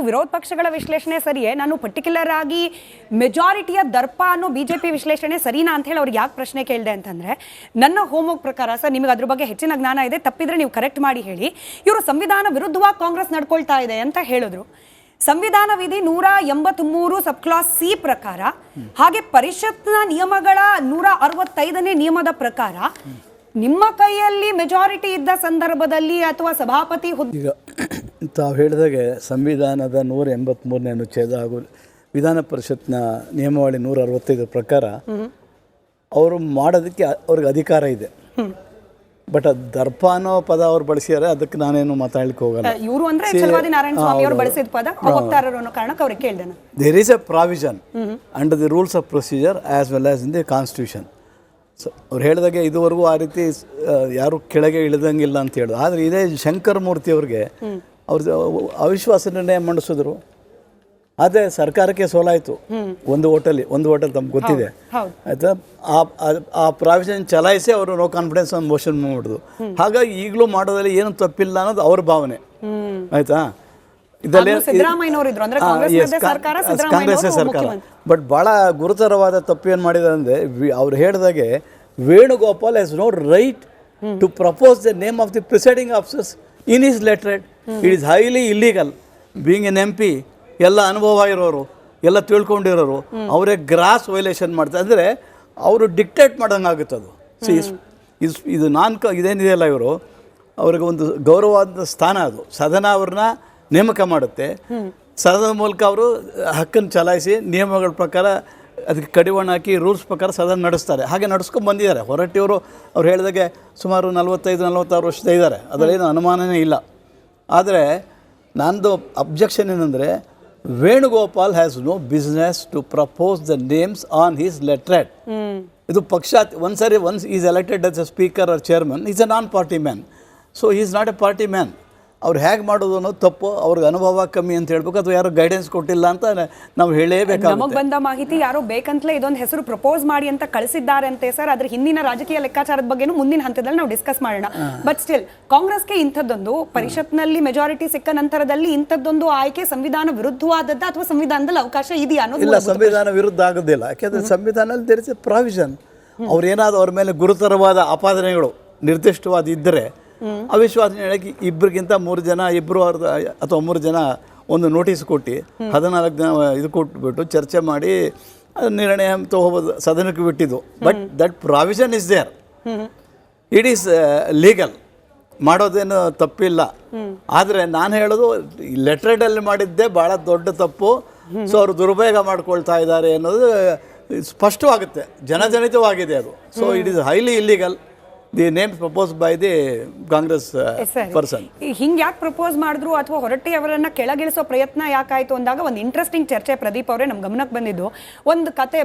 ವಿರೋಧ ಪಕ್ಷಗಳ ವಿಶ್ಲೇಷಣೆ ಸರಿಯೇ, ನಾನು ಪರ್ಟಿಕ್ಯುಲರ್ ಆಗಿ ಮೆಜಾರಿಟಿಯ ದರ್ಪ ಅನ್ನೋ ಬಿಜೆಪಿ ವಿಶ್ಲೇಷಣೆ ಸರಿನಾ ಅಂತ ಹೇಳಿ ಅವ್ರಿಗೆ ಯಾಕೆ ಪ್ರಶ್ನೆ ಕೇಳಿದೆ ಅಂತಂದ್ರೆ, ನನ್ನ ಹೋಮ್ವರ್ಕ್ ಪ್ರಕಾರ ಸರ್, ನಿಮಗೆ ಅದ್ರ ಬಗ್ಗೆ ಹೆಚ್ಚಿನ ಜ್ಞಾನ ಇದೆ, ತಪ್ಪಿದ್ರೆ ನೀವು ಕರೆಕ್ಟ್ ಮಾಡಿ ಹೇಳಿ. ಇವರು ಸಂವಿಧಾನ ವಿರುದ್ಧವಾಗಿ ಕಾಂಗ್ರೆಸ್ ನಡ್ಕೊಳ್ತಾ ಇದೆ ಅಂತ ಹೇಳಿದ್ರು. ಸಂವಿಧಾನ ವಿಧಿ 183 ಸಬ್ ಕ್ಲಾಸ್ ಸಿ ಪ್ರಕಾರ, ಹಾಗೆ ಪರಿಷತ್ನ ನಿಯಮಗಳ 165ನೇ ನಿಯಮದ ಪ್ರಕಾರ ನಿಮ್ಮ ಕೈಯಲ್ಲಿ ಮೆಜಾರಿಟಿ ಇದ್ದ ಸಂದರ್ಭದಲ್ಲಿ ಅಥವಾ ಸಭಾಪತಿ ಈಗ ತಾವು ಹೇಳಿದಾಗೆ ಸಂವಿಧಾನದ 183ನೇ ಅನುಚ್ಛೇದ ಹಾಗೂ ವಿಧಾನ ಪರಿಷತ್ನ ನಿಯಮಾವಳಿ 165 ಪ್ರಕಾರ ಅವರು ಮಾಡೋದಕ್ಕೆ ಅವ್ರಿಗೆ ಅಧಿಕಾರ ಇದೆ. ಬಟ್ ಅದು ದರ್ಪ ಅನ್ನೋ ಪದ ಅವ್ರು ಬಳಸಿದ್ದಾರೆ, ಅದಕ್ಕೆ ನಾನೇನು ಮಾತಾಡ್ಲಿಕ್ಕೆ ಹೋಗಲ್ಲ. ಇವರು ಅಂದ್ರೆ ಛಲವಾದಿ ನಾರಾಯಣ ಸ್ವಾಮಿ ಅವರು ಬಳಸಿದ ಪದ ವಕ್ತಾರರು ಅನ್ನೋ ಕಾರಣಕ್ಕೆ ಅವ್ರಿಗೆ ಕೇಳಿದೆ. There is a provision under the rules of procedure as well as in the constitution. So ಅವ್ರು ಹೇಳಿದಾಗೆ ಇದುವರೆಗೂ ಆ ರೀತಿ ಯಾರು ಕೆಳಗೆ ಇಳಿದಂಗಿಲ್ಲ ಅಂತ ಹೇಳಿದ್ರು. ಆದರೆ ಇದೇ ಶಂಕರ ಮೂರ್ತಿ ಅವ್ರಿಗೆ ಅವ್ರದ್ದು ಅವಿಶ್ವಾಸ ನಿರ್ಣಯ ಮಂಡಿಸಿದ್ರು. ಅದೇ ಸರ್ಕಾರಕ್ಕೆ ಸೋಲಾಯಿತು. ಒಂದು ಹೋಟೆಲ್ ತಮ್ಗೆ ಗೊತ್ತಿದೆ ಆಯ್ತಾ. ಆ ಪ್ರಾವಿಷನ್ ಚಲಾಯಿಸಿ ಅವರು ನೋ ಕಾನ್ಫಿಡೆನ್ಸ್ ಒಂದು ಮೋಷನ್ ಮಾಡಿದ್ರು. ಹಾಗಾಗಿ ಈಗಲೂ ಮಾಡೋದ್ರಲ್ಲಿ ಏನು ತಪ್ಪಿಲ್ಲ ಅನ್ನೋದು ಅವ್ರ ಭಾವನೆ ಆಯ್ತಾ. ಇದರಲ್ಲಿ ಕಾಂಗ್ರೆಸ್ ಸರ್ಕಾರ. ಬಟ್ ಭಾಳ ಗುರುತರವಾದ ತಪ್ಪು ಏನು ಮಾಡಿದ್ದಾರೆ ಅಂದರೆ, ಅವ್ರು ಹೇಳಿದಾಗೆ Venugopal has no right to propose the name of the presiding officers in his letterhead. It is highly illegal. Being an MP, ಎಲ್ಲ ಅನುಭವ ಇರೋರು, ಎಲ್ಲ ತಿಳ್ಕೊಂಡಿರೋರು, ಅವರೇ ಗ್ರಾಸ್ ವೈಲೇಷನ್ ಮಾಡ್ತಾರೆ. ಅಂದರೆ ಅವರು ಡಿಕ್ಟೇಟ್ ಮಾಡೋಂಗೆ ಆಗುತ್ತೆ ಅದು. ಇದು ಇದೇನಿದೆಯಲ್ಲ, ಇವರು ಅವ್ರಿಗೆ ಒಂದು ಗೌರವವಾದ ಸ್ಥಾನ ಅದು. ಸದನ ಅವ್ರನ್ನ ನೇಮಕ ಮಾಡುತ್ತೆ. ಸದನದ ಮೂಲಕ ಅವರು ಹಕ್ಕನ್ನು ಚಲಾಯಿಸಿ ನಿಯಮಗಳ ಪ್ರಕಾರ ಅದಕ್ಕೆ ಕಡಿವಾಣ ಹಾಕಿ ರೂಲ್ಸ್ ಪ್ರಕಾರ ಸದನ ನಡೆಸ್ತಾರೆ. ಹಾಗೆ ನಡೆಸ್ಕೊಂಡು ಬಂದಿದ್ದಾರೆ. ಹೊರಟ್ಟಿಯವರು ಅವ್ರು ಹೇಳಿದಾಗೆ ಸುಮಾರು 45-46 ವರ್ಷದ ಇದ್ದಾರೆ, ಅದರಲ್ಲೇನು ಅನುಮಾನನೇ ಇಲ್ಲ. ಆದರೆ ನಂದು ಅಬ್ಜೆಕ್ಷನ್ ಏನಂದರೆ, Venugopal has no business to propose the names on his letterhead. ಇದು ಪಕ್ಷ once is elected as a speaker or chairman, is a non party man. So is not a party man. ಅವ್ರು ಹೇಗೆ ಮಾಡೋದು ಅನ್ನೋದು ತಪ್ಪು. ಅವ್ರಿಗೆ ಅನುಭವ ಕಮ್ಮಿ ಅಂತ ಹೇಳ್ಬೇಕು, ಅಥವಾ ಯಾರು ಗೈಡೆನ್ಸ್ ಕೊಟ್ಟಿಲ್ಲ ಅಂತ ನಾವು ಹೇಳಲೇಬೇಕಾಗುತ್ತೆ. ನಮಗೆ ಬಂದ ಮಾಹಿತಿ ಯಾರೋ ಬೇಕಂತಲೇ ಇದೊಂದು ಹೆಸರು ಪ್ರಪೋಸ್ ಮಾಡಿ ಅಂತ ಕಳಿಸಿದ್ದಾರೆ ಅಂತೆ ಸರ್. ಅದ್ರ ಹಿಂದಿನ ರಾಜಕೀಯ ಲೆಕ್ಕಾಚಾರದ ಬಗ್ಗೆನೂ ಮುಂದಿನ ಹಂತದಲ್ಲಿ ನಾವು ಡಿಸ್ಕಸ್ ಮಾಡೋಣ. ಬಟ್ ಸ್ಟಿಲ್ ಕಾಂಗ್ರೆಸ್ಗೆ ಇಂಥದ್ದೊಂದು ಪರಿಷತ್ನಲ್ಲಿ ಮೆಜಾರಿಟಿ ಸಿಕ್ಕ ನಂತರದಲ್ಲಿ ಇಂಥದ್ದೊಂದು ಆಯ್ಕೆ ಸಂವಿಧಾನ ವಿರುದ್ಧವಾದದ್ದ ಅಥವಾ ಸಂವಿಧಾನದಲ್ಲಿ ಅವಕಾಶ ಇದೆಯಾ ಅನ್ನೋದು? ಇಲ್ಲ, ಸಂವಿಧಾನ ವಿರುದ್ಧ ಆಗೋದಿಲ್ಲ. ಯಾಕೆಂದರೆ ಸಂವಿಧಾನದಲ್ಲಿ ದೇರ್ ಇಸ್ ಎ ಪ್ರಾವಿಷನ್. ಅವ್ರೇನಾದ್ರು ಅವ್ರ ಮೇಲೆ ಗುರುತರವಾದ ಆಪಾದನೆಗಳು ನಿರ್ದಿಷ್ಟವಾದ ಇದ್ದರೆ ಅವಿಶ್ವಾಸ ಹೇಳಕ್ಕೆ ಇಬ್ಬರಿಗಿಂತ 3 ಜನ, ಇಬ್ಬರು ಅಥವಾ 3 ಜನ ಒಂದು ನೋಟಿಸ್ ಕೊಟ್ಟು 14 ಜನ ಇದು ಕೊಟ್ಬಿಟ್ಟು ಚರ್ಚೆ ಮಾಡಿ ನಿರ್ಣಯ ತಗೋಬೋದು, ಸದನಕ್ಕೆ ಬಿಟ್ಟಿದ್ದು. But that provision is there. It is legal. ಮಾಡೋದೇನು ತಪ್ಪಿಲ್ಲ. ಆದರೆ ನಾನು ಹೇಳೋದು, ಲೆಟ್ರೇಡಲ್ಲಿ ಮಾಡಿದ್ದೇ ಭಾಳ ದೊಡ್ಡ ತಪ್ಪು. ಸೊ ಅವರು ದುರುಪಯೋಗ ಮಾಡ್ಕೊಳ್ತಾ ಇದ್ದಾರೆ ಅನ್ನೋದು ಸ್ಪಷ್ಟವಾಗುತ್ತೆ, ಜನಜನಿತವಾಗಿದೆ ಅದು. So it is highly illegal. The name propose by the Congress person. ಹಿಂಗೆ ಯಾಕೆ ಪ್ರಪೋಸ್ ಮಾಡಿದ್ರು ಅಥವಾ ಹೊರಟ್ಟಿ ಅವರನ್ನ ಕೆಳಗಿಳಿಸೋ ಪ್ರಯತ್ನ ಯಾಕಾಯ್ತು ಅಂದಾಗ ಒಂದು ಇಂಟ್ರೆಸ್ಟಿಂಗ್ ಚರ್ಚೆ ಪ್ರದೀಪ್ ಅವರೇ ನಮ್ಮ ಗಮನಕ್ಕೆ ಬಂದಿದ್ದು. ಒಂದು ಕತೆ